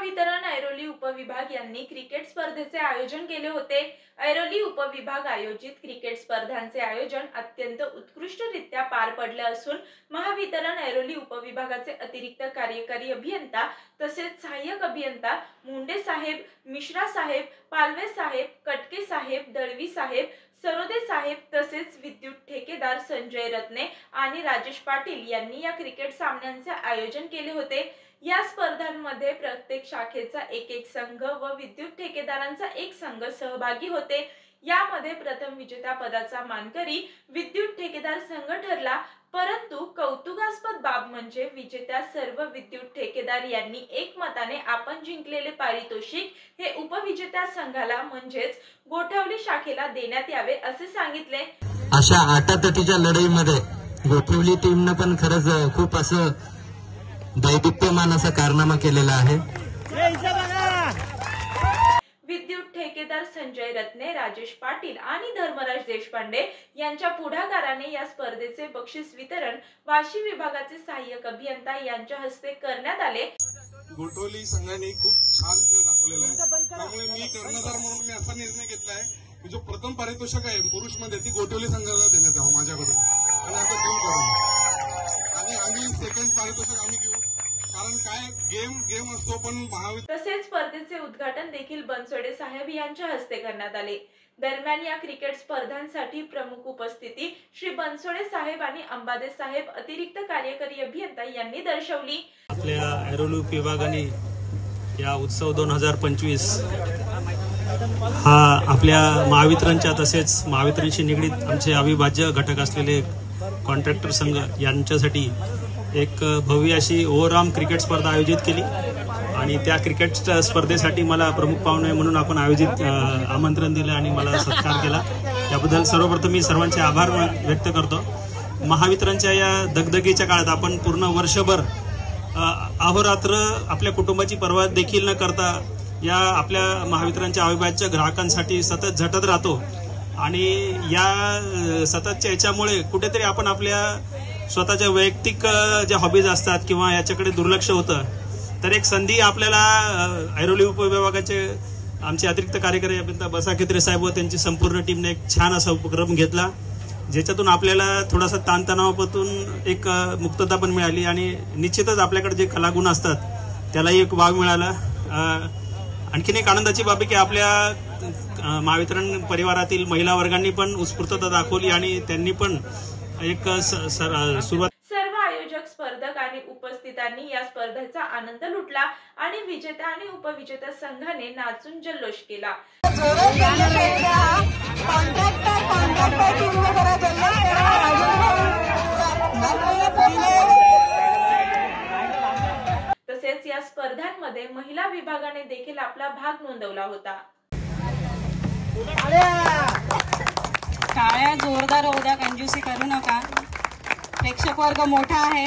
महावितरण ऐरोली उपविभाग यांनी क्रिकेट स्पर्धेचे आयोजन केले होते। ऐरोली उपविभाग आयोजित क्रिकेट स्पर्धांचे आयोजन अत्यंत उत्कृष्टरित्या पार पडले असून महावितरण ऐरोली उपविभागाचे अतिरिक्त कार्यकारी अभियंता तसेच सहाय्यक अभियंता मुंडे साहेब, मिश्रा साहेब, पालवे साहेब, कटके साहेब, दळवी साहेब, सरोदे साहेब तसेच विद्युत ठेकेदार संजय रत्ने आणि राजेश पाटील यांनी या क्रिकेट सामन्यांचे आयोजन केले होते। या स्पर्धांमध्ये प्रत्येक शाखेचा एक संघ व विद्युत ठेकेदारांचा एक संघ सहभागी होते। यामध्ये प्रथम विजेता पदाचा मानकरी विद्युत ठेकेदार संघ ठरला, परंतु कौतुकास्पद बाब म्हणजे विजेत्या सर्व विद्युत ठेकेदार यांनी एकमताने आपण जिंकलेले पारितोषिक हे उपविजेत्या संघाला म्हणजेच गोठवली शाखेला देण्यात यावे असे सांगितले। अशा आटातटीच्या लढाईमध्ये गोठवली टीमने पण खरंच खूप असं दैदिप्यमान असा कारनामा केलेला आहे। विद्युत ठेकेदार संजय रत्ने, राजेश पाटील आणि धर्मराज देशपांडे यांच्या पुढाकाराने या स्पर्धेचे बक्षीस वितरण वाशी विभागाचे सहाय्यक अभियंता यांच्या हस्ते करण्यात आले। गोठवली संघाने खूप छान खेळ दाखवलेला आहे, त्यामुळे मी कर्णधार म्हणून मी असा निर्णय घेतलाय की जो प्रथम पारितोषिक आहे पुरुष मध्ये ती गोठवली संघाला देण्यात यावं माझ्याकडून आणि आता टीम करून आणि आम्ही सेकंड पारितोषिक आम्ही घेऊ, कारण काय गेम असतो पण तसेच स्पर्धेचे उद्घाटन देखील बनसोडे साहेब यांच्या हस्ते करण्यात आले। दरम्यान या क्रिकेट स्पर्धांसाठी प्रमुख उपस्थिती श्री बनसोडे साहेब आणि अंबादे साहेब अतिरिक्त कार्यकारी अभियंता यांनी दर्शवली। आपल्या ऐरोली विभागाने या उत्सव 2025 हा आपल्या महावितरणच्या तसेच महावितरणशी निगडीत आमचे अविभाज्य घटक असलेले कॉन्ट्रॅक्टर संघ यांच्यासाठी एक भव्य अशी ओव्हरऑल क्रिकेट स्पर्धा आयोजित केली आणि त्या क्रिकेट स्पर्धेसाठी मला प्रमुख पाहुणे म्हणून आपण आयोजित आमंत्रण दिलं आणि मला सत्कार केला। याबद्दल सर्वप्रथम मी सर्वांचे आभार व्यक्त करतो। महावितरणच्या या दगदगीच्या काळात आपण पूर्ण वर्षभर अहोरात्र आपल्या कुटुंबाची पर्वा देखील न करता या आपल्या महावितरणच्या अविभाज्य ग्राहकांसाठी सतत झटत राहतो आणि या सततच्या याच्यामुळे कुठेतरी आपण आपल्या स्वतःच्या वैयक्तिक ज्या हॉबीज असतात किंवा याच्याकडे दुर्लक्ष होतं, तर एक संधी आपल्याला ऐरोली उपविभागाचे आमचे अतिरिक्त कार्यकारी अभियंता बसा खेत्रे साहेब व त्यांची संपूर्ण टीमने एक छान असा उपक्रम घेतला, ज्याच्यातून आपल्याला थोडासा ताणतणावापासून एक मुक्तता पण मिळाली आणि निश्चितच आपल्याकडे जे कलागुण असतात त्यालाही एक वाव मिळाला। आणखीन एक आनंदाची बाब आहे की आपल्या महावितरण परिवारातील महिला वर्गांनी पण उत्स्फूर्तता दाखवली आणि त्यांनी पण एक सुरुवात। सर्व आयोजक, स्पर्धक आणि उपस्थितांनी या स्पर्धेचा आनंद लुटला आणि विजेत्या आणि उपविजेत्या संघाने नाचून जल्लोष केला। तसेच या स्पर्धांमध्ये महिला विभागाने देखील आपला भाग नोंदवला होता। टाळ्या जोरदार होऊ द्या, कंजूसी करू नका। प्रेक्षक वर्ग मोठा आहे।